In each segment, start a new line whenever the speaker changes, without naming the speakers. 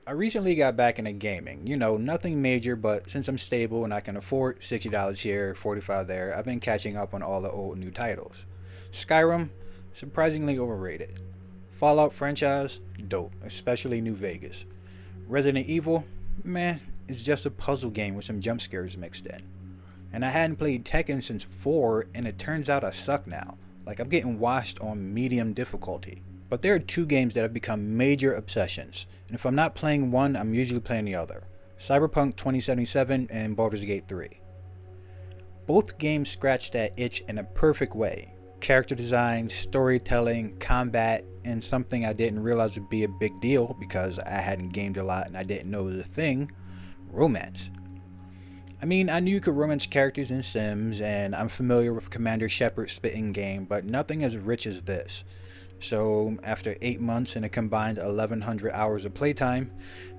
I recently got back into gaming. Nothing major, but since I'm stable and I can afford $60 here, 45 there, I've been catching up on all the old new titles. Skyrim, surprisingly overrated. Fallout franchise, dope, especially New Vegas. Resident Evil, meh, it's just a puzzle game with some jump scares mixed in. And I hadn't played Tekken since 4, and it turns out I suck now. Like I'm getting washed on medium difficulty. But there are two games that have become major obsessions, and if I'm not playing one, I'm usually playing the other. Cyberpunk 2077 and Baldur's Gate 3. Both games scratch that itch in a perfect way. Character design, storytelling, combat, and something I didn't realize would be a big deal because I hadn't gamed a lot and I didn't know it was a thing, romance. I mean, I knew you could romance characters in Sims, and I'm familiar with Commander Shepard's spitting game, but nothing as rich as this. So, after 8 months and a combined 1100 hours of playtime,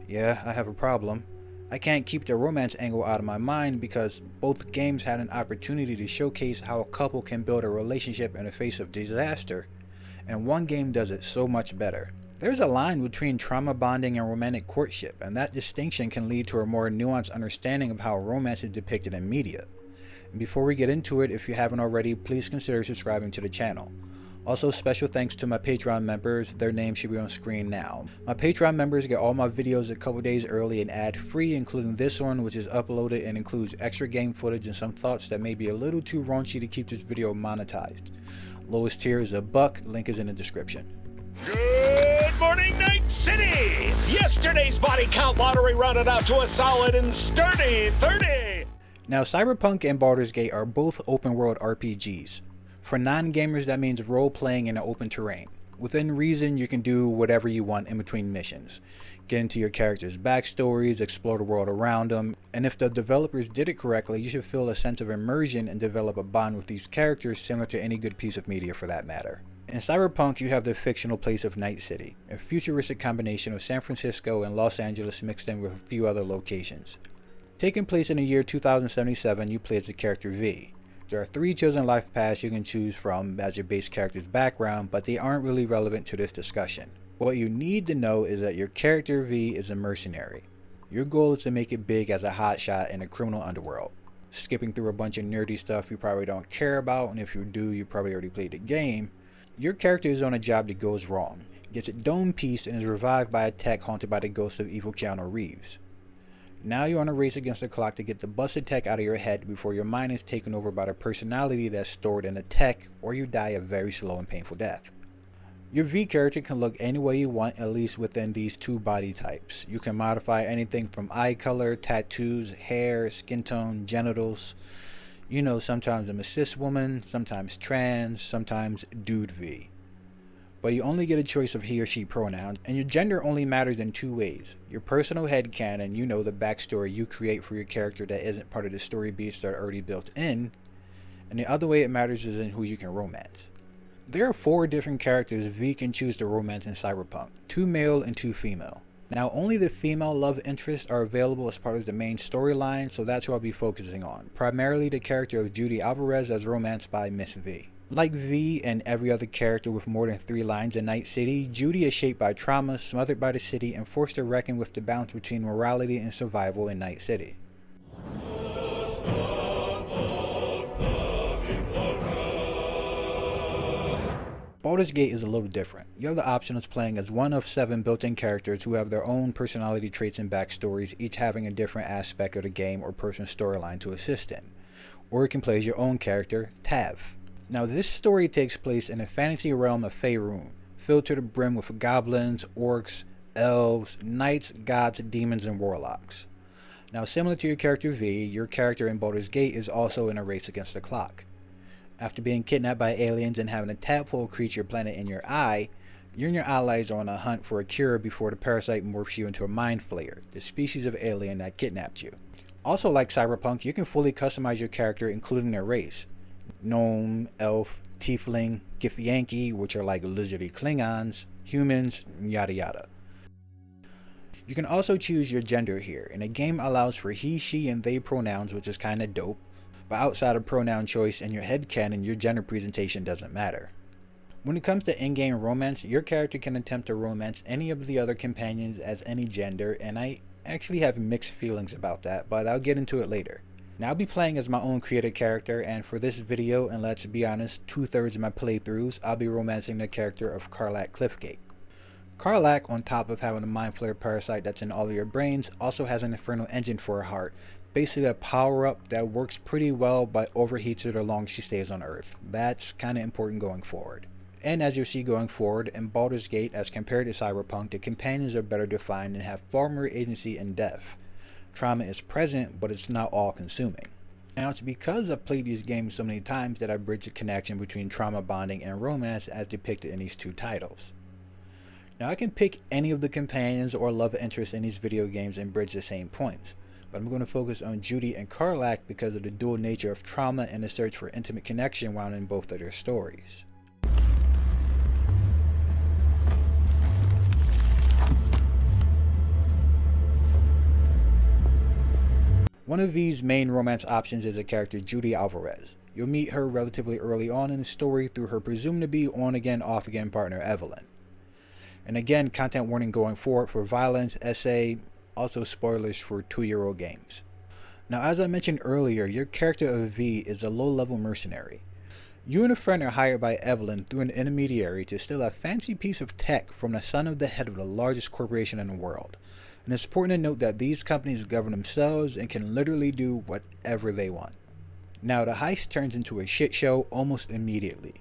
yeah, I have a problem. I can't keep the romance angle out of my mind because both games had an opportunity to showcase how a couple can build a relationship in the face of disaster, and one game does it so much better. There's a line between trauma bonding and romantic courtship, and that distinction can lead to a more nuanced understanding of how romance is depicted in media. And before we get into it, if you haven't already, please consider subscribing to the channel. Also, special thanks to my Patreon members, their names should be on screen now. My Patreon members get all my videos a couple days early and ad-free, including this one, which is uploaded and includes extra game footage and some thoughts that may be a little too raunchy to keep this video monetized. Lowest tier is $1, link is in the description.
Good morning, Night City! Yesterday's body count lottery rounded out to a solid and sturdy 30!
Now, Cyberpunk and Baldur's Gate are both open-world RPGs. For non-gamers, that means role-playing in an open terrain. Within reason, you can do whatever you want in between missions. Get into your characters' backstories, explore the world around them, and if the developers did it correctly, you should feel a sense of immersion and develop a bond with these characters similar to any good piece of media for that matter. In Cyberpunk, you have the fictional place of Night City, a futuristic combination of San Francisco and Los Angeles mixed in with a few other locations. Taking place in the year 2077, you play as the character V. There are 3 chosen life paths you can choose from as your base character's background, but they aren't really relevant to this discussion. What you need to know is that your character V is a mercenary. Your goal is to make it big as a hotshot in the criminal underworld. Skipping through a bunch of nerdy stuff you probably don't care about, and if you do, you probably already played the game. Your character is on a job that goes wrong, gets a dome piece, and is revived by a tech haunted by the ghost of evil Keanu Reeves. Now you're on a race against the clock to get the busted tech out of your head before your mind is taken over by the personality that's stored in the tech, or you die a very slow and painful death. Your V character can look any way you want, at least within these 2 body types. You can modify anything from eye color, tattoos, hair, skin tone, genitals. Sometimes I'm a cis woman, sometimes trans, sometimes dude V. But you only get a choice of he or she pronouns, and your gender only matters in 2 ways. Your personal headcanon, the backstory you create for your character that isn't part of the story beats that are already built in, and the other way it matters is in who you can romance. There are 4 different characters V can choose to romance in Cyberpunk, 2 male and 2 female. Now, only the female love interests are available as part of the main storyline, so that's what I'll be focusing on, primarily the character of Judy Alvarez as romanced by Miss V. Like V and every other character with more than 3 lines in Night City, Judy is shaped by trauma, smothered by the city, and forced to reckon with the balance between morality and survival in Night City. Baldur's Gate is a little different. You have the option of playing as one of 7 built-in characters who have their own personality traits and backstories, each having a different aspect of the game or person's storyline to assist in. Or you can play as your own character, Tav. Now, this story takes place in a fantasy realm of Faerun, filled to the brim with goblins, orcs, elves, knights, gods, demons, and warlocks. Now, similar to your character V, your character in Baldur's Gate is also in a race against the clock. After being kidnapped by aliens and having a tadpole creature planted in your eye, you and your allies are on a hunt for a cure before the parasite morphs you into a mind flayer, the species of alien that kidnapped you. Also, like Cyberpunk, you can fully customize your character, including their race. Gnome, elf, tiefling, Githyanki, which are like lizardy Klingons, humans, yada yada. You can also choose your gender here, and the game allows for he, she, and they pronouns, which is kinda dope, but outside of pronoun choice and your headcanon, your gender presentation doesn't matter. When it comes to in-game romance, your character can attempt to romance any of the other companions as any gender, and I actually have mixed feelings about that, but I'll get into it later. Now I'll be playing as my own created character, and for this video, and let's be honest, 2/3 of my playthroughs, I'll be romancing the character of Karlach Cliffgate. Karlach, on top of having a mind flare parasite that's in all of your brains, also has an infernal engine for her heart, basically a power-up that works pretty well but overheats her the longer she stays on Earth. That's kinda important going forward. And as you'll see going forward, in Baldur's Gate as compared to Cyberpunk, the companions are better defined and have far more agency and depth. Trauma is present, but it's not all consuming. Now it's because I've played these games so many times that I bridge the connection between trauma bonding and romance as depicted in these two titles. Now I can pick any of the companions or love interests in these video games and bridge the same points, but I'm going to focus on Judy and Karlach because of the dual nature of trauma and the search for intimate connection wound in both of their stories. One of V's main romance options is the character Judy Alvarez. You'll meet her relatively early on in the story through her presumed to be on-again, off-again partner Evelyn. And again, content warning going forward for violence, essay, also spoilers for 2-year-old games. Now as I mentioned earlier, your character of V is a low-level mercenary. You and a friend are hired by Evelyn through an intermediary to steal a fancy piece of tech from the son of the head of the largest corporation in the world. And it's important to note that these companies govern themselves and can literally do whatever they want. Now the heist turns into a shit show almost immediately.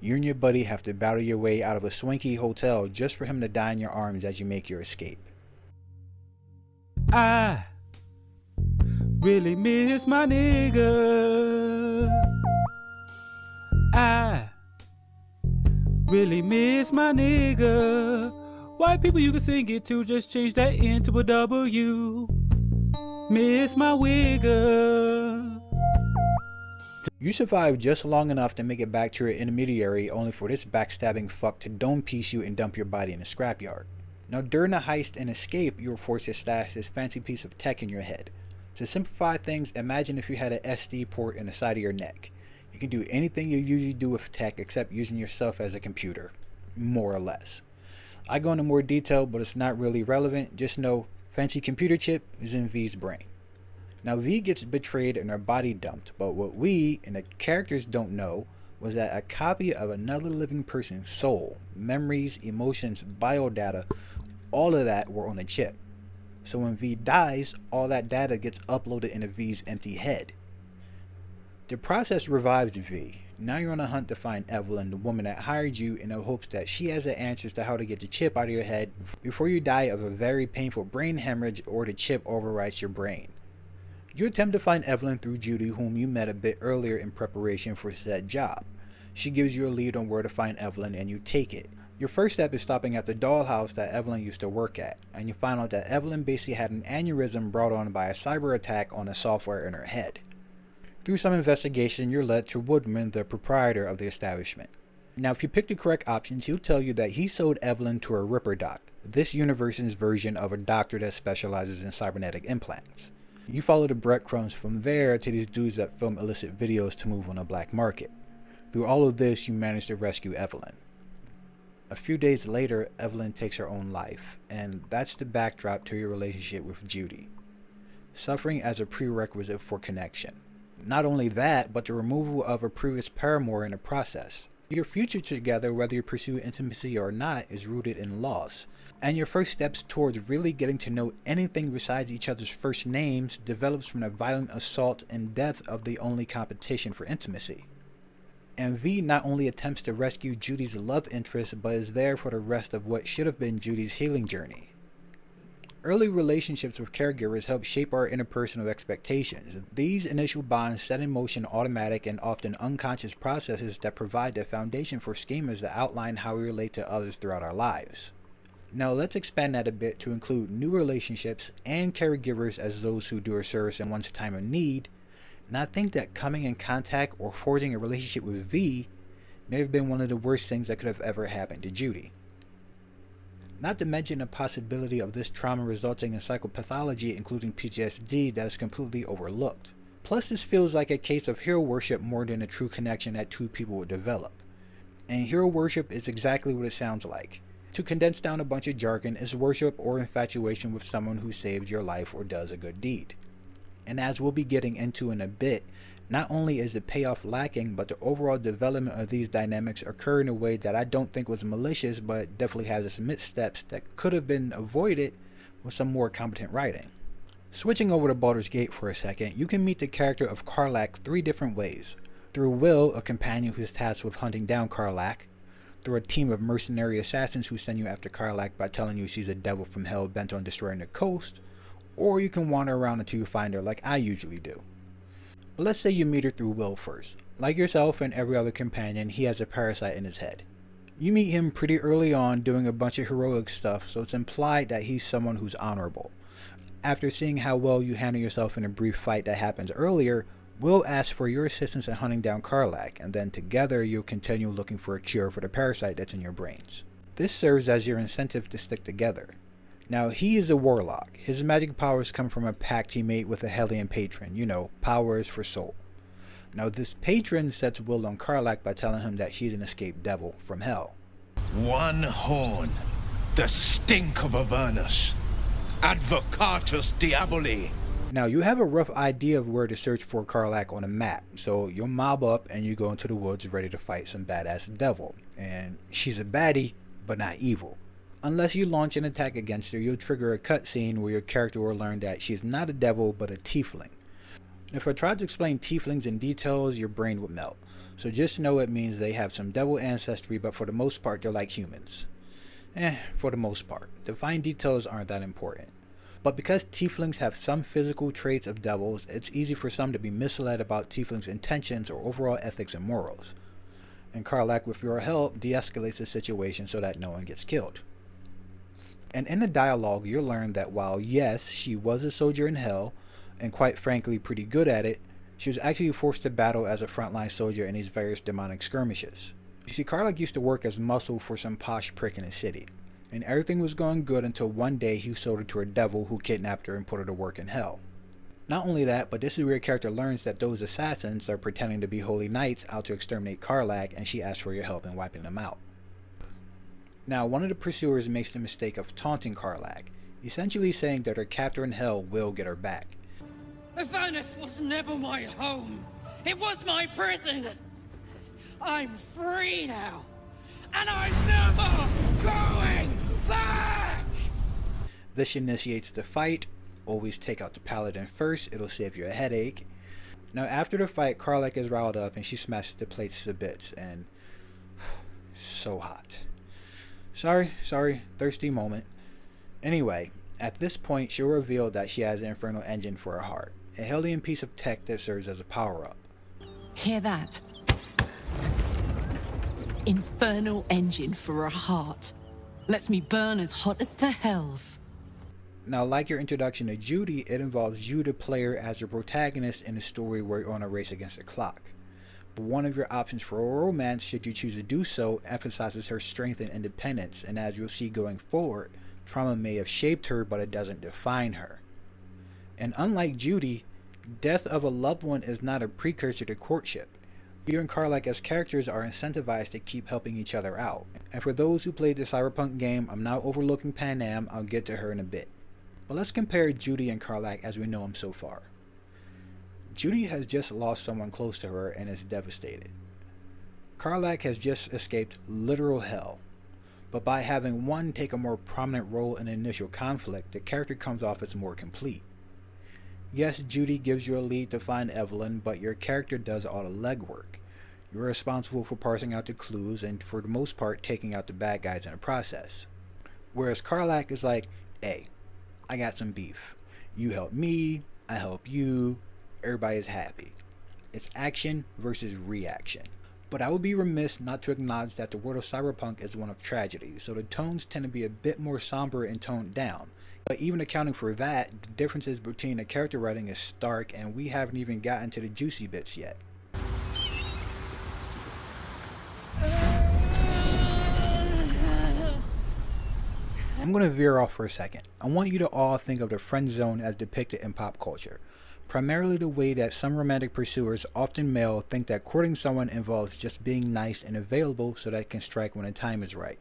You and your buddy have to battle your way out of a swanky hotel just for him to die in your arms as you make your escape.
I really miss my nigga. I really miss my nigga. White people you can sing it to, just change that into a W. Miss my wigger.
You survive just long enough to make it back to your intermediary, only for this backstabbing fuck to dome piece you and dump your body in a scrapyard. Now during the heist and escape, you were forced to stash this fancy piece of tech in your head. To simplify things, imagine if you had an SD port in the side of your neck. You can do anything you usually do with tech except using yourself as a computer, more or less. I go into more detail, but it's not really relevant. Just know, fancy computer chip is in V's brain. Now V gets betrayed and her body dumped, but what we and the characters don't know was that a copy of another living person's soul, memories, emotions, biodata, all of that were on a chip. So when V dies, all that data gets uploaded into V's empty head. The process revives V. Now you're on a hunt to find Evelyn, the woman that hired you, in the hopes that she has the answers to how to get the chip out of your head before you die of a very painful brain hemorrhage or the chip overwrites your brain. You attempt to find Evelyn through Judy, whom you met a bit earlier in preparation for said job. She gives you a lead on where to find Evelyn and you take it. Your first step is stopping at the dollhouse that Evelyn used to work at, and you find out that Evelyn basically had an aneurysm brought on by a cyber attack on the software in her head. Through some investigation, you're led to Woodman, the proprietor of the establishment. Now if you pick the correct options, he'll tell you that he sold Evelyn to a Ripper Doc, this universe's version of a doctor that specializes in cybernetic implants. You follow the breadcrumbs from there to these dudes that film illicit videos to move on the black market. Through all of this, you manage to rescue Evelyn. A few days later, Evelyn takes her own life, and that's the backdrop to your relationship with Judy. Suffering as a prerequisite for connection. Not only that, but the removal of a previous paramour in the process. Your future together, whether you pursue intimacy or not, is rooted in loss. And your first steps towards really getting to know anything besides each other's first names develops from the violent assault and death of the only competition for intimacy. And V not only attempts to rescue Judy's love interest, but is there for the rest of what should have been Judy's healing journey. Early relationships with caregivers help shape our interpersonal expectations. These initial bonds set in motion automatic and often unconscious processes that provide the foundation for schemas that outline how we relate to others throughout our lives. Now let's expand that a bit to include new relationships and caregivers as those who do a service in one's time of need. And I think that coming in contact or forging a relationship with V may have been one of the worst things that could have ever happened to Judy. Not to mention the possibility of this trauma resulting in psychopathology, including PTSD, that is completely overlooked. Plus, this feels like a case of hero worship more than a true connection that two people would develop. And hero worship is exactly what it sounds like. To condense down a bunch of jargon, is worship or infatuation with someone who saves your life or does a good deed. And as we'll be getting into in a bit, not only is the payoff lacking, but the overall development of these dynamics occur in a way that I don't think was malicious, but definitely has its missteps that could have been avoided with some more competent writing. Switching over to Baldur's Gate for a second, you can meet the character of Karlach 3 different ways. Through Will, a companion who is tasked with hunting down Karlach, through a team of mercenary assassins who send you after Karlach by telling you she's a devil from hell bent on destroying the coast, or you can wander around until you find her like I usually do. But let's say you meet her through Will first. Like yourself and every other companion, he has a parasite in his head. You meet him pretty early on doing a bunch of heroic stuff, so it's implied that he's someone who's honorable. After seeing how well you handle yourself in a brief fight that happens earlier, Will asks for your assistance in hunting down Karlach, and then together you'll continue looking for a cure for the parasite that's in your brains. This serves as your incentive to stick together. Now, he is a warlock. His magic powers come from a pact he made with a Hellion patron, powers for soul. Now, this patron sets Will on Karlach by telling him that she's an escaped devil from hell.
One horn, the stink of Avernus, advocatus diaboli.
Now, you have a rough idea of where to search for Karlach on a map, so you'll mob up and you go into the woods ready to fight some badass devil. And she's a baddie, but not evil. Unless you launch an attack against her, you'll trigger a cutscene where your character will learn that she's not a devil, but a tiefling. If I tried to explain tieflings in details, your brain would melt. So just know it means they have some devil ancestry, but for the most part, they're like humans. For the most part. The fine details aren't that important. But because tieflings have some physical traits of devils, it's easy for some to be misled about tieflings' intentions or overall ethics and morals. And Karlach, with your help, de-escalates the situation so that no one gets killed. And in the dialogue, you'll learn that while yes, she was a soldier in hell, and quite frankly pretty good at it, she was actually forced to battle as a frontline soldier in these various demonic skirmishes. You see, Karlach used to work as muscle for some posh prick in the city, and everything was going good until one day he sold her to a devil who kidnapped her and put her to work in hell. Not only that, but this is where your character learns that those assassins are pretending to be holy knights out to exterminate Karlach, and she asks for your help in wiping them out. Now, one of the pursuers makes the mistake of taunting Karlach, essentially saying that her captor in hell will get her back.
Avernus was never my home. It was my prison. I'm free now, and I'm never going back!
This initiates the fight. Always take out the paladin first, it'll save you a headache. Now, after the fight, Karlach is riled up and she smashes the plates to bits, and so hot. Sorry, thirsty moment. Anyway, at this point, she'll reveal that she has an infernal engine for her heart, a Hellion piece of tech that serves as a power-up.
Hear that? Infernal engine for a heart. Lets me burn as hot as the hells.
Now, like your introduction to Judy, it involves you, the player, as the protagonist in a story where you're on a race against the clock. But one of your options for a romance, should you choose to do so, emphasizes her strength and independence, and as you'll see going forward, trauma may have shaped her, but it doesn't define her. And unlike Judy, death of a loved one is not a precursor to courtship. You and Karlach as characters are incentivized to keep helping each other out. And for those who played the Cyberpunk game, I'm not overlooking Panam, I'll get to her in a bit. But let's compare Judy and Karlach as we know them so far. Judy has just lost someone close to her and is devastated. Karlach has just escaped literal hell. But by having one take a more prominent role in the initial conflict, the character comes off as more complete. Yes, Judy gives you a lead to find Evelyn, but your character does all the legwork. You're responsible for parsing out the clues and for the most part taking out the bad guys in the process. Whereas Karlach is like, hey, I got some beef. You help me, I help you, everybody's happy. It's action versus reaction. But I would be remiss not to acknowledge that the world of Cyberpunk is one of tragedy, so the tones tend to be a bit more somber and toned down. But even accounting for that, the differences between the character writing is stark, and we haven't even gotten to the juicy bits yet. I'm going to veer off for a second. I want you to all think of the friend zone as depicted in pop culture. primarily the way that some romantic pursuers, often male, think that courting someone involves just being nice and available so that it can strike when the time is right.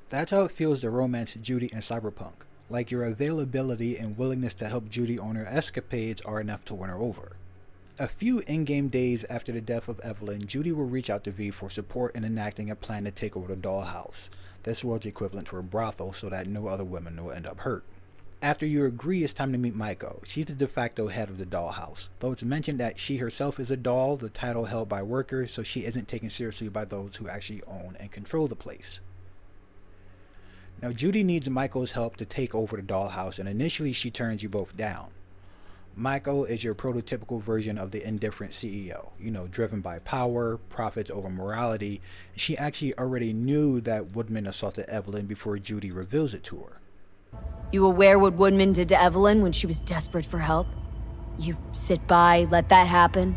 That's how it feels to romance Judy in Cyberpunk, like your availability and willingness to help Judy on her escapades are enough to win her over. A few in-game days after the death of Evelyn, Judy will reach out to V for support in enacting a plan to take over the dollhouse, this world's equivalent to a brothel, so that no other women will end up hurt. After you agree, it's time to meet Maiko. She's the de facto head of the dollhouse. Though it's mentioned that she herself is a doll, the title held by workers, so she isn't taken seriously by those who actually own and control the place. Now Judy needs Maiko's help to take over the dollhouse, and initially she turns you both down. Maiko is your prototypical version of the indifferent CEO, driven by power, profits over morality. She actually already knew that Woodman assaulted Evelyn before Judy reveals it to her.
You aware what Woodman did to Evelyn when she was desperate for help? You sit by, let that happen?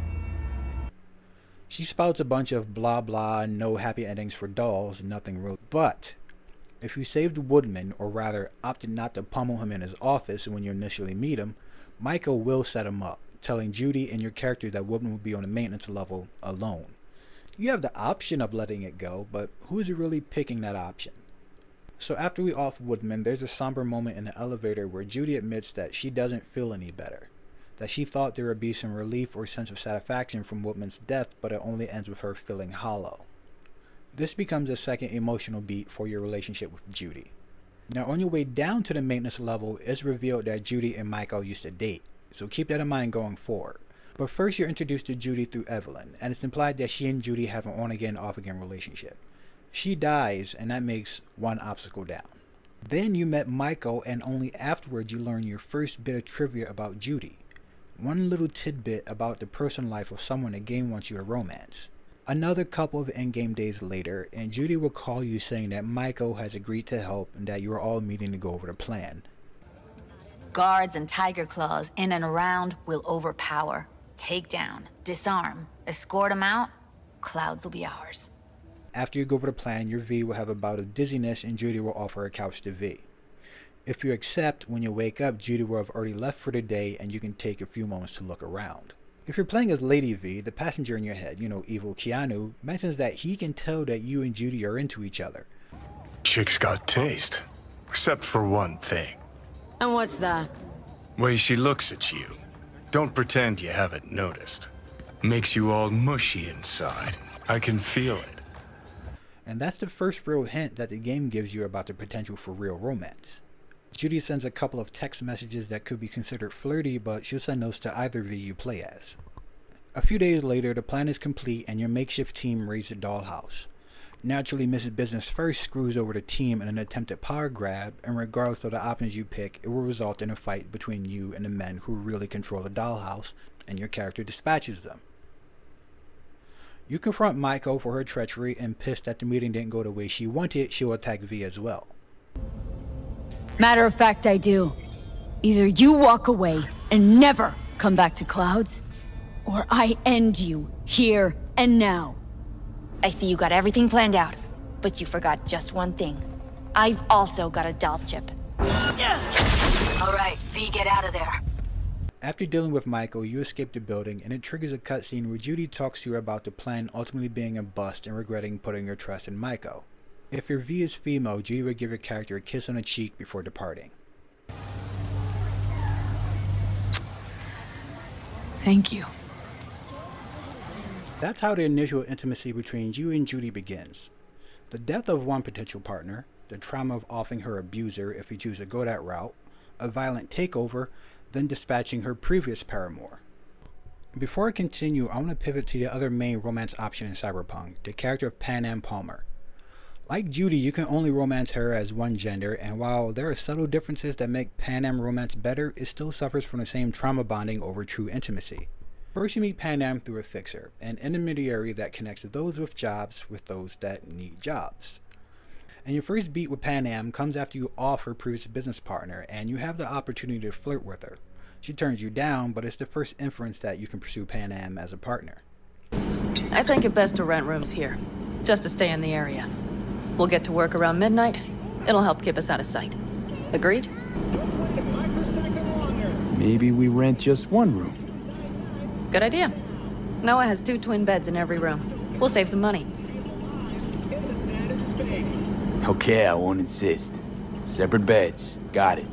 She spouts a bunch of blah blah, no happy endings for dolls, nothing real. But if you saved Woodman, or rather opted not to pummel him in his office when you initially meet him, Maiko will set him up, telling Judy and your character that Woodman will be on the maintenance level alone. You have the option of letting it go, but who is really picking that option? So after we off Woodman, there's a somber moment in the elevator where Judy admits that she doesn't feel any better, that she thought there would be some relief or sense of satisfaction from Woodman's death, but it only ends with her feeling hollow. This becomes a second emotional beat for your relationship with Judy. Now on your way down to the maintenance level, it's revealed that Judy and Maiko used to date, so keep that in mind going forward. But first you're introduced to Judy through Evelyn, and it's implied that she and Judy have an on-again, off-again relationship. She dies, and that makes one obstacle down. Then you met Maiko, and only afterwards you learn your first bit of trivia about Judy. One little tidbit about the personal life of someone the game wants you to romance. Another couple of in-game days later, and Judy will call you saying that Maiko has agreed to help and that you are all meeting to go over the plan.
Guards and tiger claws in and around will overpower, take down, disarm, escort them out. Clouds will be ours.
After you go over the plan, your V will have a bout of dizziness and Judy will offer a couch to V. If you accept, when you wake up, Judy will have already left for the day and you can take a few moments to look around. If you're playing as Lady V, the passenger in your head, evil Keanu, mentions that he can tell that you and Judy are into each other.
Chick's got taste. Except for one thing.
And what's that?
Way she looks at you. Don't pretend you haven't noticed. Makes you all mushy inside. I can feel it.
And that's the first real hint that the game gives you about the potential for real romance. Judy sends a couple of text messages that could be considered flirty, but she'll send those to either V you play as. A few days later, the plan is complete and your makeshift team raids the dollhouse. Naturally, Mrs. Business First screws over the team in an attempt at power grab, and regardless of the options you pick, it will result in a fight between you and the men who really control the dollhouse, and your character dispatches them. You confront Maiko for her treachery, and pissed that the meeting didn't go the way she wanted, she'll attack V as well.
Matter of fact, I do. Either you walk away and never come back to Clouds, or I end you here and now.
I see you got everything planned out, but you forgot just one thing. I've also got a doll chip. All right, V, get out of there.
After dealing with Maiko, you escape the building, and it triggers a cutscene where Judy talks to you about the plan ultimately being a bust and regretting putting your trust in Maiko. If your V is female, Judy would give your character a kiss on the cheek before departing.
Thank you.
That's how the initial intimacy between you and Judy begins. The death of one potential partner, the trauma of offing her abuser if you choose to go that route, a violent takeover, then dispatching her previous paramour. Before I continue, I want to pivot to the other main romance option in Cyberpunk, the character of Panam Palmer. Like Judy, you can only romance her as one gender, and while there are subtle differences that make Panam romance better, it still suffers from the same trauma bonding over true intimacy. First you meet Panam through a fixer, an intermediary that connects those with jobs with those that need jobs. And your first beat with Panam comes after you off her previous business partner, and you have the opportunity to flirt with her. She turns you down, but it's the first inference that you can pursue Panam as a partner.
I think it best to rent rooms here, just to stay in the area. We'll get to work around midnight. It'll help keep us out of sight. Agreed?
Maybe we rent just one room.
Good idea. Noah has 2 twin beds in every room. We'll save some money.
Okay, I won't insist. Separate beds. Got it.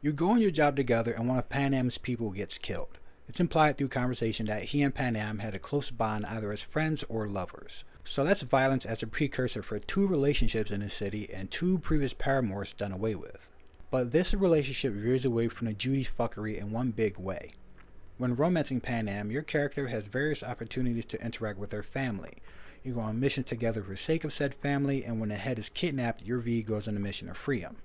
You go on your job together and one of Panam's people gets killed. It's implied through conversation that he and Panam had a close bond either as friends or lovers. So that's violence as a precursor for 2 relationships in the city and 2 previous paramours done away with. But this relationship veers away from the Judy fuckery in one big way. When romancing Panam, your character has various opportunities to interact with her family. You go on missions together for the sake of said family, and when the head is kidnapped, your V goes on a mission to free him.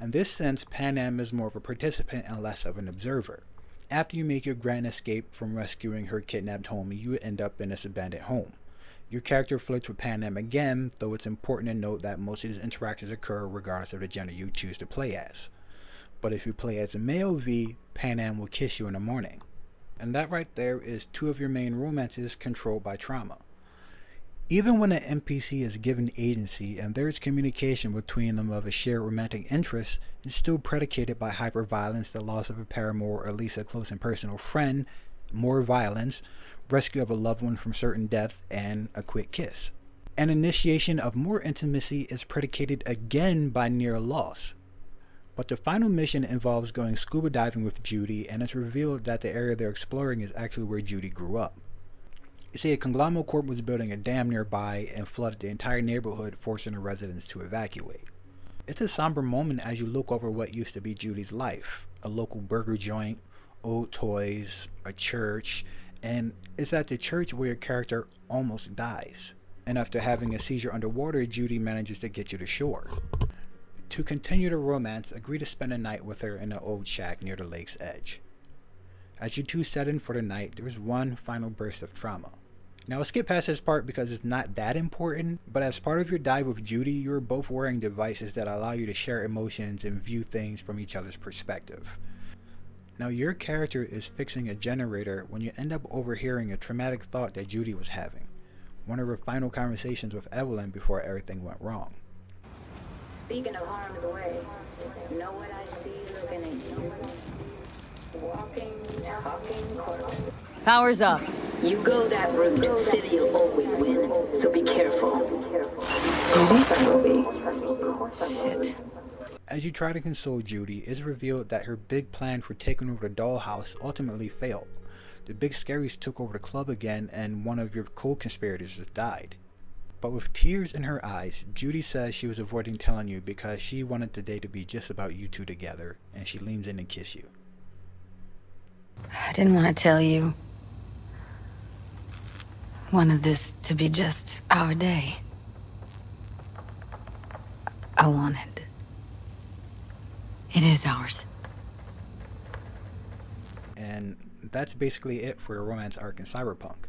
In this sense, Panam is more of a participant and less of an observer. After you make your grand escape from rescuing her kidnapped homie, you end up in this abandoned home. Your character flirts with Panam again, though it's important to note that most of these interactions occur regardless of the gender you choose to play as. But if you play as a male V, Panam will kiss you in the morning. And that right there is 2 of your main romances controlled by trauma. Even when an NPC is given agency and there is communication between them of a shared romantic interest, it's still predicated by hyperviolence, the loss of a paramour or at least a close and personal friend, more violence, rescue of a loved one from certain death, and a quick kiss. An initiation of more intimacy is predicated again by near loss. But the final mission involves going scuba diving with Judy, and it's revealed that the area they're exploring is actually where Judy grew up. You see, a conglomerate corp was building a dam nearby and flooded the entire neighborhood, forcing the residents to evacuate. It's a somber moment as you look over what used to be Judy's life. A local burger joint, old toys, a church, and it's at the church where your character almost dies. And after having a seizure underwater, Judy manages to get you to shore. To continue the romance, agree to spend a night with her in an old shack near the lake's edge. As you 2 set in for the night, there is one final burst of trauma. Now I'll skip past this part because it's not that important, but as part of your dive with Judy, you are both wearing devices that allow you to share emotions and view things from each other's perspective. Now your character is fixing a generator when you end up overhearing a traumatic thought that Judy was having. One of her final conversations with Evelyn before everything went wrong.
Speaking of harm's way, you know what I see looking at you? Walking, talking corpse.
Power's up.
You go that route, City'll always win, so be careful. Shit.
As you try to console Judy, it's revealed that her big plan for taking over the dollhouse ultimately failed. The big scaries took over the club again and one of your co-conspirators has died. But with tears in her eyes, Judy says she was avoiding telling you because she wanted the day to be just about you 2 together, and she leans in and kisses you.
I didn't want to tell you. Wanted this to be just our day. I wanted. It is ours.
And that's basically it for your romance arc in Cyberpunk.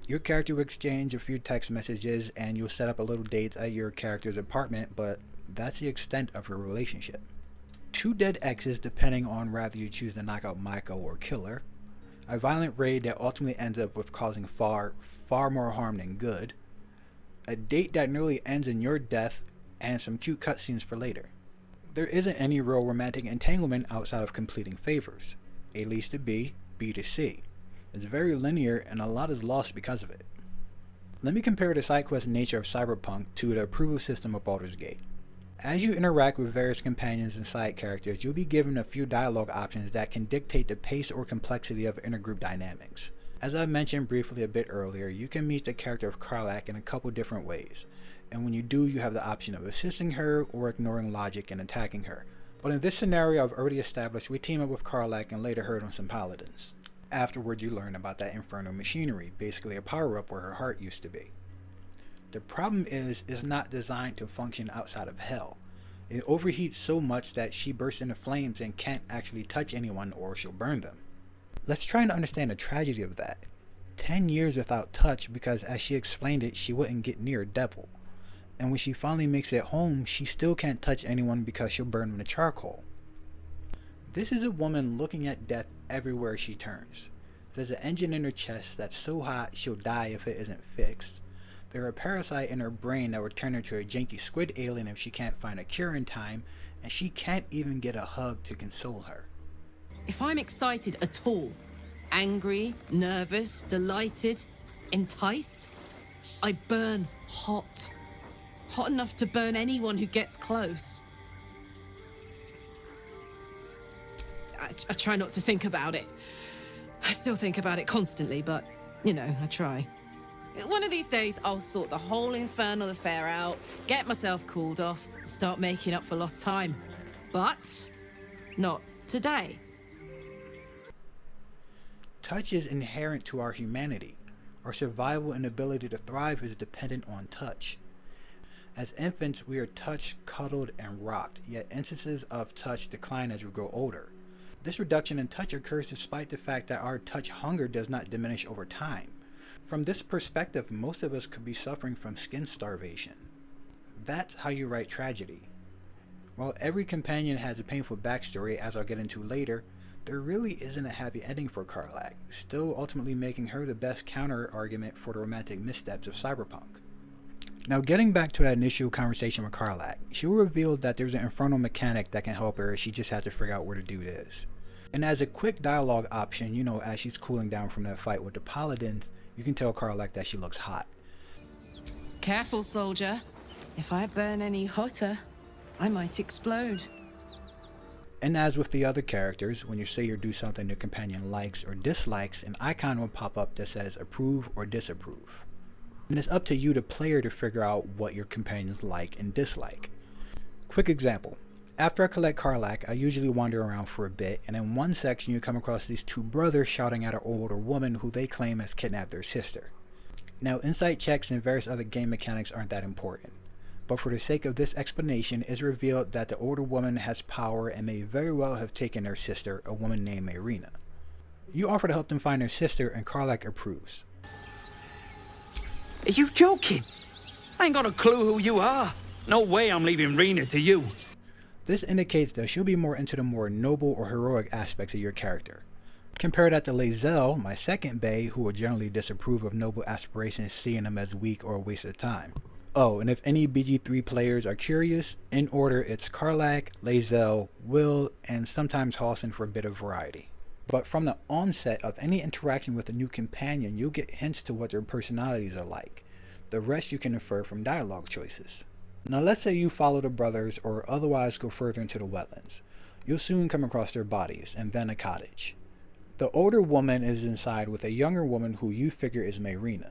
Your character will exchange a few text messages and you'll set up a little date at your character's apartment, but that's the extent of your relationship. 2 dead exes depending on whether you choose to knock out Micah or kill her. A violent raid that ultimately ends up with causing far more harm than good. A date that nearly ends in your death, and some cute cutscenes for later. There isn't any real romantic entanglement outside of completing favors. A leads to B, B to C. It's very linear and a lot is lost because of it. Let me compare the side quest nature of Cyberpunk to the approval system of Baldur's Gate. As you interact with various companions and side characters, you'll be given a few dialogue options that can dictate the pace or complexity of intergroup dynamics. As I mentioned briefly a bit earlier, you can meet the character of Karlach in a couple different ways, and when you do, you have the option of assisting her or ignoring logic and attacking her. But in this scenario I've already established, we team up with Karlach and later herd on some paladins. Afterward you learn about that infernal machinery, basically a power-up where her heart used to be. The problem is, it's not designed to function outside of hell. It overheats so much that she bursts into flames and can't actually touch anyone or she'll burn them. Let's try and understand the tragedy of that. 10 years without touch because, as she explained it, she wouldn't get near a devil. And when she finally makes it home, she still can't touch anyone because she'll burn them to charcoal. This is a woman looking at death everywhere she turns. There's an engine in her chest that's so hot she'll die if it isn't fixed. There's a parasite in her brain that will turn her to a janky squid alien if she can't find a cure in time, and she can't even get a hug to console her.
If I'm excited at all, angry, nervous, delighted, enticed, I burn hot. Hot enough to burn anyone who gets close. I try not to think about it. I still think about it constantly, but, you know, I try. One of these days, I'll sort the whole infernal affair out, get myself cooled off, start making up for lost time. But not today.
Touch is inherent to our humanity. Our survival and ability to thrive is dependent on touch. As infants, we are touched, cuddled, and rocked, yet instances of touch decline as we grow older. This reduction in touch occurs despite the fact that our touch hunger does not diminish over time. From this perspective, most of us could be suffering from skin starvation. That's how you write tragedy. While every companion has a painful backstory, as I'll get into later, there really isn't a happy ending for Karlach, still ultimately making her the best counter-argument for the romantic missteps of Cyberpunk. Now, getting back to that initial conversation with Karlach, she'll reveal that there's an infernal mechanic that can help her, she just has to figure out where the dude is. And as a quick dialogue option, you know, as she's cooling down from that fight with the paladins, you can tell Karlach that she looks hot.
Careful, soldier. If I burn any hotter, I might explode.
And as with the other characters, when you say or do something your companion likes or dislikes, an icon will pop up that says approve or disapprove. And it's up to you, the player, to figure out what your companions like and dislike. Quick example. After I collect Karlach, I usually wander around for a bit, and in one section you come across these two brothers shouting at an older woman who they claim has kidnapped their sister. Now, insight checks and various other game mechanics aren't that important, but for the sake of this explanation, it's revealed that the older woman has power and may very well have taken their sister, a woman named Irina. You offer to help them find their sister, and Karlach approves.
Are you joking? I ain't got a clue who you are. No way I'm leaving Rena to you.
This indicates that she'll be more into the more noble or heroic aspects of your character. Compare that to Lae'zel, my second bae, who will generally disapprove of noble aspirations, seeing them as weak or a waste of time. Oh, and if any BG3 players are curious, in order it's Karlach, Lae'zel, Will, and sometimes Halsin for a bit of variety. But from the onset of any interaction with a new companion, you'll get hints to what their personalities are like. The rest you can infer from dialogue choices. Now let's say you follow the brothers or otherwise go further into the wetlands. You'll soon come across their bodies, and then a cottage. The older woman is inside with a younger woman who you figure is Mayrina.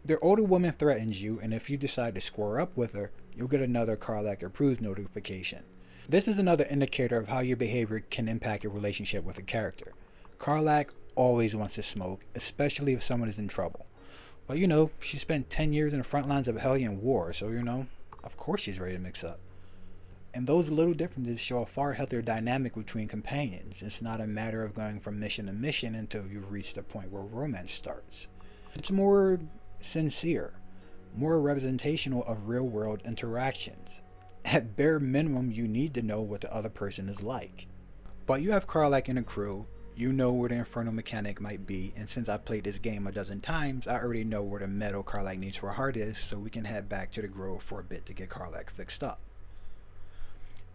The older woman threatens you, and if you decide to square up with her, you'll get another Karlach approves notification. This is another indicator of how your behavior can impact your relationship with a character. Karlach always wants to smoke, especially if someone is in trouble. But you know, she spent 10 years in the front lines of Hellion War, so you know, of course she's ready to mix up. And those little differences show a far healthier dynamic between companions. It's not a matter of going from mission to mission until you've reached the point where romance starts. It's more sincere, more representational of real-world interactions. At bare minimum, you need to know what the other person is like. But you have Karlach in a crew, you know where the infernal mechanic might be, and since I've played this game a dozen times, I already know where the metal Karlach needs for a heart is, so we can head back to the grove for a bit to get Karlach fixed up.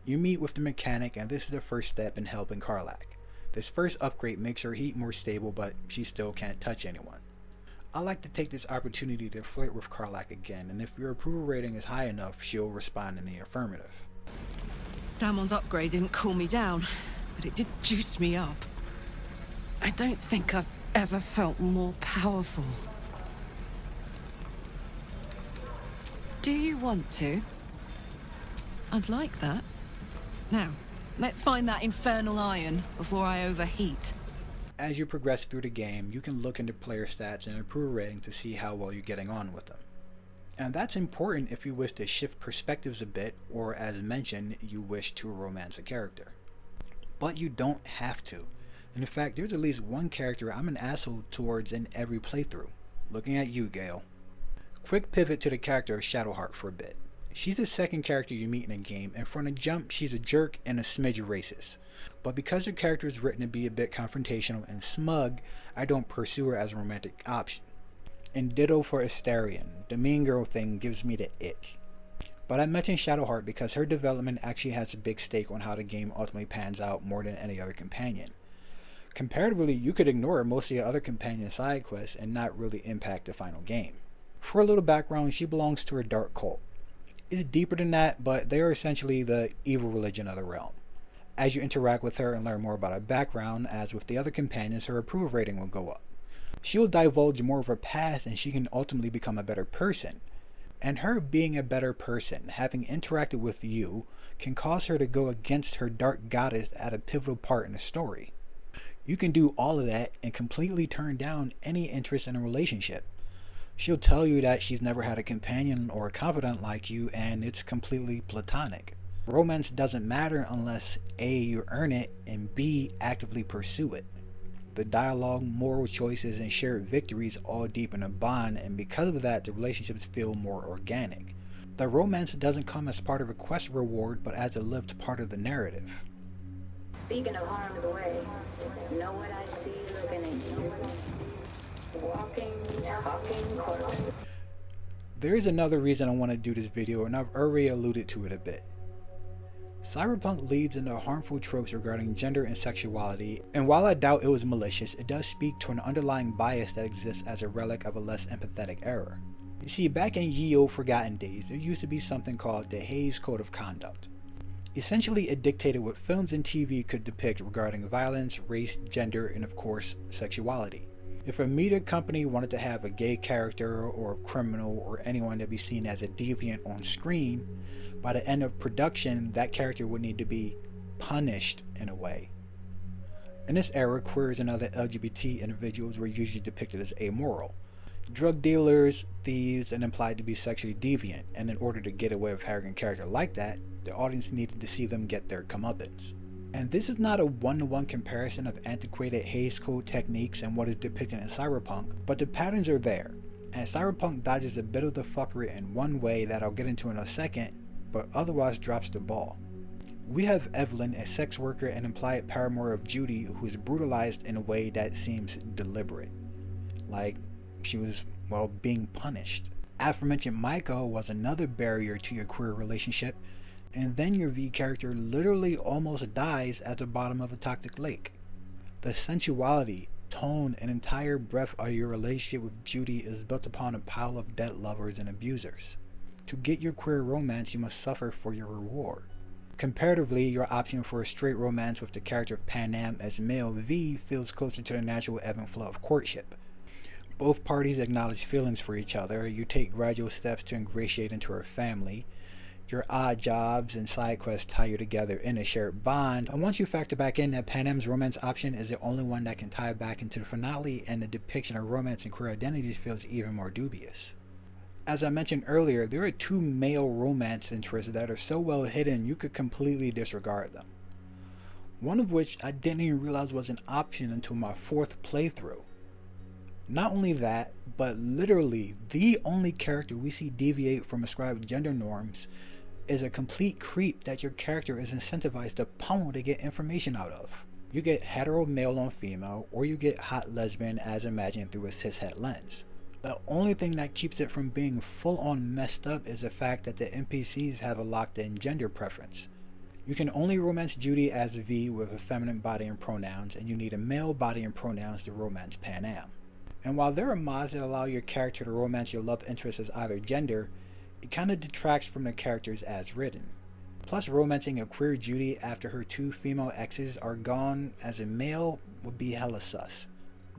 You meet with the mechanic, and this is the first step in helping Karlach. This first upgrade makes her heat more stable, but she still can't touch anyone. I like to take this opportunity to flirt with Karlach again, and if your approval rating is high enough, she'll respond in the affirmative.
Damon's upgrade didn't cool me down, but it did juice me up. I don't think I've ever felt more powerful. Do you want to? I'd like that. Now, let's find that infernal iron before I overheat.
As you progress through the game, you can look into player stats and approval rating to see how well you're getting on with them. And that's important if you wish to shift perspectives a bit, or as mentioned, you wish to romance a character. But you don't have to. In fact, there's at least one character I'm an asshole towards in every playthrough. Looking at you, Gale. Quick pivot to the character of Shadowheart for a bit. She's the second character you meet in a game, and from the jump, she's a jerk and a smidge racist. But because her character is written to be a bit confrontational and smug, I don't pursue her as a romantic option. And ditto for Astarion, the mean girl thing gives me the ick. But I mentioned Shadowheart because her development actually has a big stake on how the game ultimately pans out more than any other companion. Comparatively, you could ignore most of your other companion side quests and not really impact the final game. For a little background, she belongs to a dark cult. It's deeper than that, but they are essentially the evil religion of the realm. As you interact with her and learn more about her background, as with the other companions, her approval rating will go up. She will divulge more of her past and she can ultimately become a better person. And her being a better person, having interacted with you, can cause her to go against her dark goddess at a pivotal part in the story. You can do all of that and completely turn down any interest in a relationship. She'll tell you that she's never had a companion or a confidant like you and it's completely platonic. Romance doesn't matter unless A, you earn it, and B, actively pursue it. The dialogue, moral choices, and shared victories all deepen a bond, and because of that, the relationships feel more organic. The romance doesn't come as part of a quest reward, but as a lived part of the narrative.
Speaking of harm's way, know what I see looking at you? Walking, talking corpse.
There is another reason I want to do this video, and I've already alluded to it a bit. Cyberpunk leads into harmful tropes regarding gender and sexuality, and while I doubt it was malicious, it does speak to an underlying bias that exists as a relic of a less empathetic era. You see, back in ye olde forgotten days, there used to be something called the Hays Code of Conduct. Essentially, it dictated what films and TV could depict regarding violence, race, gender, and of course, sexuality. If a media company wanted to have a gay character or a criminal or anyone to be seen as a deviant on screen, by the end of production, that character would need to be punished in a way. In this era, queers and other LGBT individuals were usually depicted as amoral. Drug dealers, thieves, and implied to be sexually deviant, and in order to get away with having a character like that, the audience needed to see them get their comeuppance. And this is not a one-to-one comparison of antiquated Hays Code techniques and what is depicted in Cyberpunk, but the patterns are there, and Cyberpunk dodges a bit of the fuckery in one way that I'll get into in a second, but otherwise drops the ball. We have Evelyn, a sex worker and implied paramour of Judy, who is brutalized in a way that seems deliberate. Like she was, well, being punished. Aforementioned Micah was another barrier to your queer relationship, and then your V character literally almost dies at the bottom of a toxic lake. The sensuality, tone, and entire breadth of your relationship with Judy is built upon a pile of dead lovers and abusers. To get your queer romance, you must suffer for your reward. Comparatively, your option for a straight romance with the character of Panam as male V feels closer to the natural ebb and flow of courtship. Both parties acknowledge feelings for each other, you take gradual steps to ingratiate into her family, your odd jobs and side quests tie you together in a shared bond, and once you factor back in that Panam's romance option is the only one that can tie back into the finale, and the depiction of romance and queer identities feels even more dubious. As I mentioned earlier, there are two male romance interests that are so well hidden you could completely disregard them. One of which I didn't even realize was an option until my 4th playthrough. Not only that, but literally the only character we see deviate from ascribed gender norms is a complete creep that your character is incentivized to pummel to get information out of. You get hetero male on female, or you get hot lesbian as imagined through a cishet lens. The only thing that keeps it from being full on messed up is the fact that the NPCs have a locked in gender preference. You can only romance Judy as V with a feminine body and pronouns, and you need a male body and pronouns to romance Panam. And while there are mods that allow your character to romance your love interest as either gender, it kinda detracts from the characters as written. Plus, romancing a queer Judy after her 2 female exes are gone as a male would be hella sus.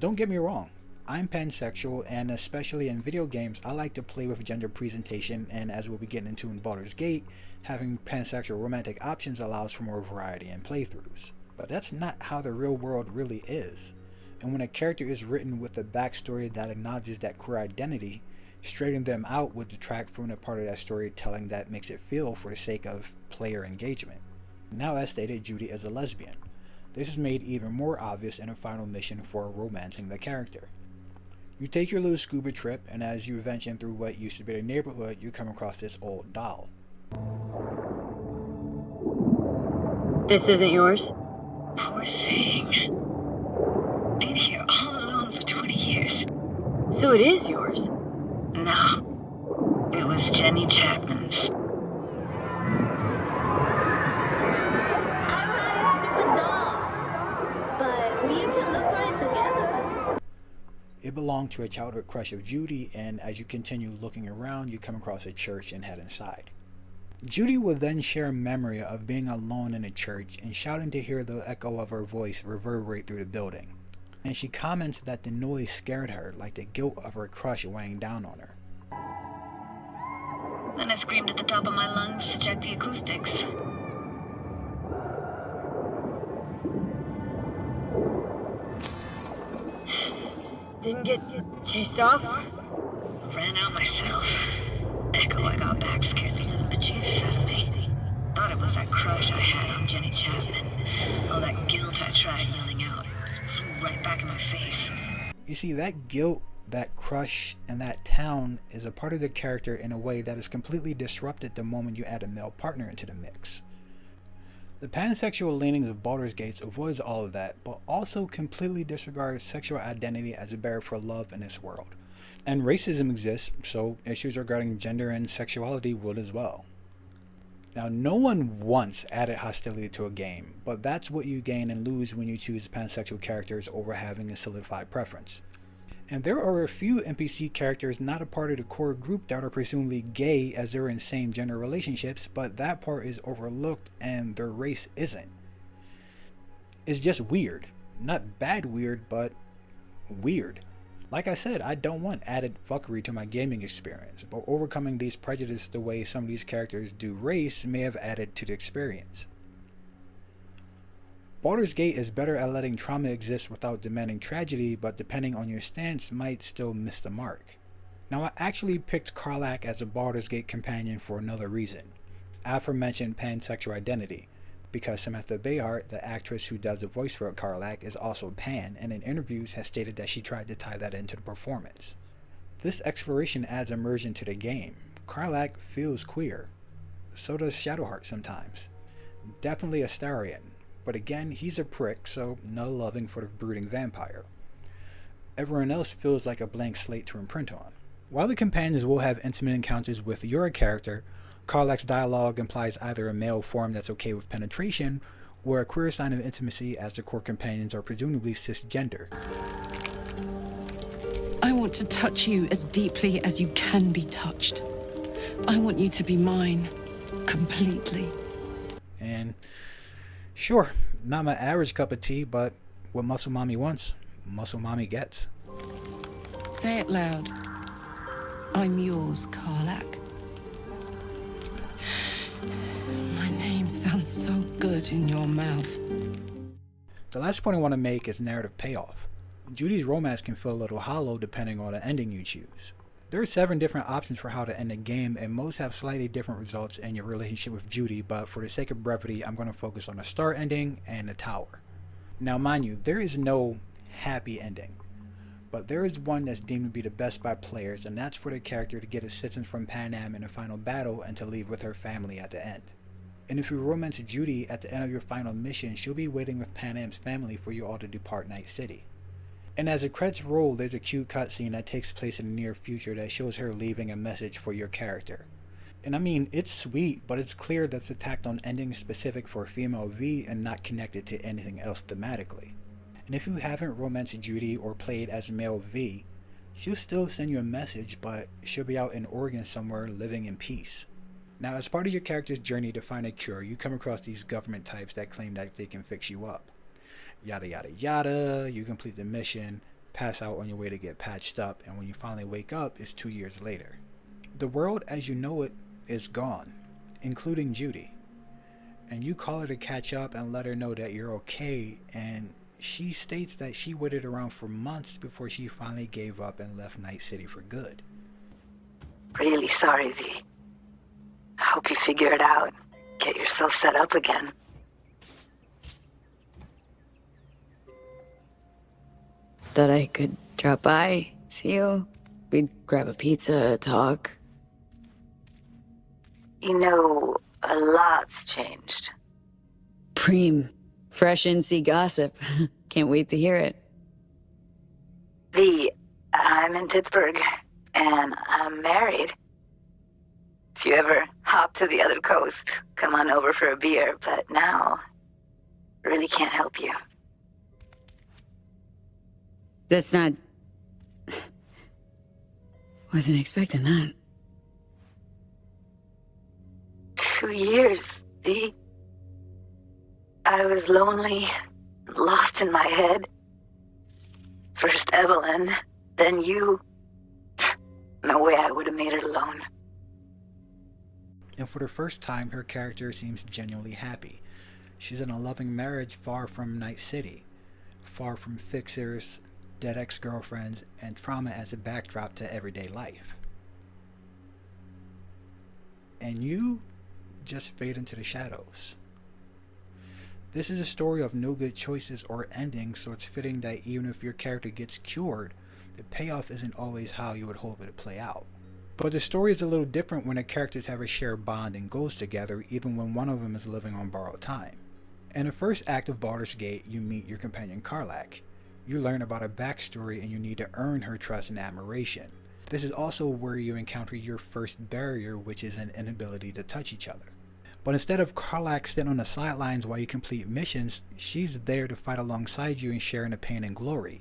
Don't get me wrong, I'm pansexual, and especially in video games, I like to play with gender presentation, and as we'll be getting into in Baldur's Gate, having pansexual romantic options allows for more variety in playthroughs. But that's not how the real world really is. And when a character is written with a backstory that acknowledges that queer identity, straightening them out would detract from the part of that storytelling that makes it feel for the sake of player engagement. Now, as stated, Judy is a lesbian. This is made even more obvious in a final mission for romancing the character. You take your little scuba trip, and as you venture through what used to be the neighborhood, you come across this old doll.
This isn't yours?
Poor thing. Been here all alone for 20 years.
So it is yours?
No. It was Jenny Chapman's.
I want a stupid doll, but will you kill
belonged to a childhood crush of Judy, and as you continue looking around, you come across a church and head inside. Judy will then share a memory of being alone in a church and shouting to hear the echo of her voice reverberate through the building. And she comments that the noise scared her, like the guilt of her crush weighing down on her.
Then I screamed at the top of my lungs to check the acoustics.
Didn't get chased off?
Ran out myself. Echo I got back scared the living bejesus out of me. Thought it was that crush I had on Jenny Chapman. All that guilt I tried yelling out. Flew right back in my face.
You see, that guilt, that crush, and that town is a part of the character in a way that is completely disrupted the moment you add a male partner into the mix. The pansexual leanings of Baldur's Gate avoids all of that, but also completely disregards sexual identity as a barrier for love in this world. And racism exists, so issues regarding gender and sexuality would as well. Now, no one once added hostility to a game, but that's what you gain and lose when you choose pansexual characters over having a solidified preference. And there are a few NPC characters not a part of the core group that are presumably gay as they're in same gender relationships, but that part is overlooked and their race isn't. It's just weird. Not bad weird, but weird. Like I said, I don't want added fuckery to my gaming experience, but overcoming these prejudices the way some of these characters do race may have added to the experience. Baldur's Gate is better at letting trauma exist without demanding tragedy, but depending on your stance might still miss the mark. Now, I actually picked Karlach as a Baldur's Gate companion for another reason. Aforementioned pansexual identity, because Samantha Bayhart, the actress who does the voice for Karlach, is also pan, and in interviews has stated that she tried to tie that into the performance. This exploration adds immersion to the game. Karlach feels queer. So does Shadowheart sometimes. Definitely a Astarion. But again, he's a prick, so no loving for the brooding vampire. Everyone else feels like a blank slate to imprint on. While the companions will have intimate encounters with your character, Karlach's dialogue implies either a male form that's okay with penetration, or a queer sign of intimacy as the core companions are presumably cisgender.
I want to touch you as deeply as you can be touched. I want you to be mine, completely.
And sure, not my average cup of tea, but what Muscle Mommy wants, Muscle Mommy gets.
Say it loud. I'm yours, Karlach. My name sounds so good in your mouth.
The last point I want to make is narrative payoff. Judy's romance can feel a little hollow depending on the ending you choose. There are 7 different options for how to end a game, and most have slightly different results in your relationship with Judy, but for the sake of brevity, I'm going to focus on the star ending and the tower. Now mind you, there is no happy ending, but there is one that's deemed to be the best by players, and that's for the character to get assistance from Panam in the final battle and to leave with her family at the end. And if you romance Judy at the end of your final mission, she'll be waiting with Panam's family for you all to depart Night City. And as the credits roll, there's a cute cutscene that takes place in the near future that shows her leaving a message for your character. And I mean, it's sweet, but it's clear that's attacked on endings specific for female V and not connected to anything else thematically. And if you haven't romanced Judy or played as male V, she'll still send you a message, but she'll be out in Oregon somewhere living in peace. Now, as part of your character's journey to find a cure, you come across these government types that claim that they can fix you up. Yada yada yada, you complete the mission, pass out on your way to get patched up, and when you finally wake up, it's 2 years later. The world as you know it is gone, including Judy. And you call her to catch up and let her know that you're okay, and she states that she waited around for months before she finally gave up and left Night City for good.
Really sorry, V. I hope you figure it out. Get yourself set up again. Thought I could drop by, see you. We'd grab a pizza, talk.
You know, a lot's changed.
Preem. Fresh NC gossip. Can't wait to hear it.
V, I'm in Pittsburgh, and I'm married. If you ever hop to the other coast, come on over for a beer, but now, really can't help you.
That's not
Wasn't expecting that.
2 years, V. I was lonely, lost in my head. First Evelyn, then you. No way I would have made it alone.
And for the first time, her character seems genuinely happy. She's in a loving marriage far from Night City, far from fixers, dead ex-girlfriends, and trauma as a backdrop to everyday life. And you just fade into the shadows. This is a story of no good choices or endings, so it's fitting that even if your character gets cured, the payoff isn't always how you would hope it would play out. But the story is a little different when the characters have a shared bond and goals together, even when one of them is living on borrowed time. In the first act of Baldur's Gate, you meet your companion Karlach. You learn about her backstory and you need to earn her trust and admiration. This is also where you encounter your first barrier, which is an inability to touch each other. But instead of Karlach sitting on the sidelines while you complete missions, she's there to fight alongside you and share in the pain and glory.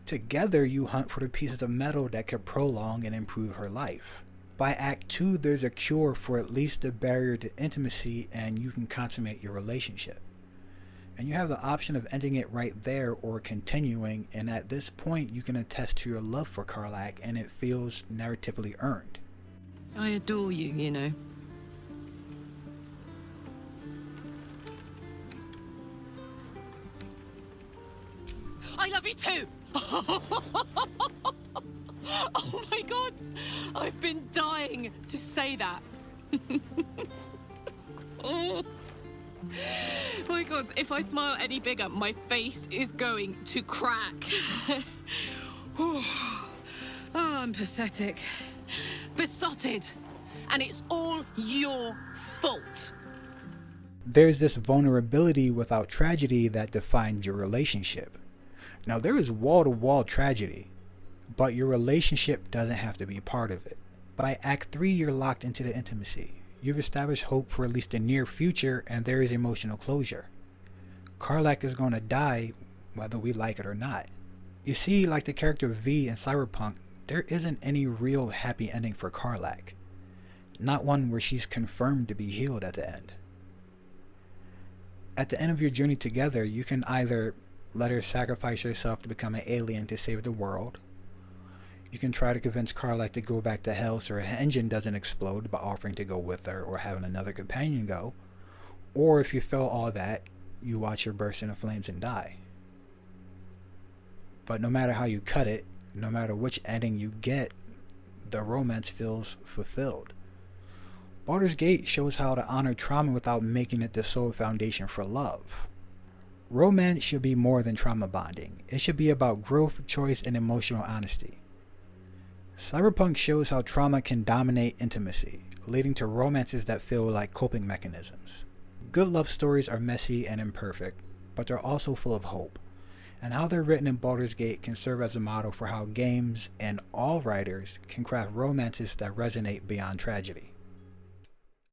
Together, you hunt for the pieces of metal that could prolong and improve her life. By Act 2, there's a cure for at least the barrier to intimacy, and you can consummate your relationship. And you have the option of ending it right there or continuing, and at this point you can attest to your love for Karlach, and it feels narratively earned.
I adore you, you know. I love you too! Oh my god! I've been dying to say that. Oh my god, if I smile any bigger, my face is going to crack. Oh, I'm pathetic. Besotted. And it's all your fault.
There's this vulnerability without tragedy that defines your relationship. Now, there is wall-to-wall tragedy, but your relationship doesn't have to be part of it. By Act 3, you're locked into the intimacy. You've established hope for at least the near future, and there is emotional closure. Karlach is going to die, whether we like it or not. You see, like the character V in Cyberpunk, there isn't any real happy ending for Karlach. Not one where she's confirmed to be healed at the end. At the end of your journey together, you can either let her sacrifice herself to become an alien to save the world. You can try to convince Karlach to go back to hell so her engine doesn't explode by offering to go with her or having another companion go. Or if you fail all that, you watch her burst into flames and die. But no matter how you cut it, no matter which ending you get, the romance feels fulfilled. Baldur's Gate shows how to honor trauma without making it the sole foundation for love. Romance should be more than trauma bonding. It should be about growth, choice, and emotional honesty. Cyberpunk shows how trauma can dominate intimacy, leading to romances that feel like coping mechanisms. Good love stories are messy and imperfect, but they're also full of hope. And how they're written in Baldur's Gate can serve as a model for how games and all writers can craft romances that resonate beyond tragedy.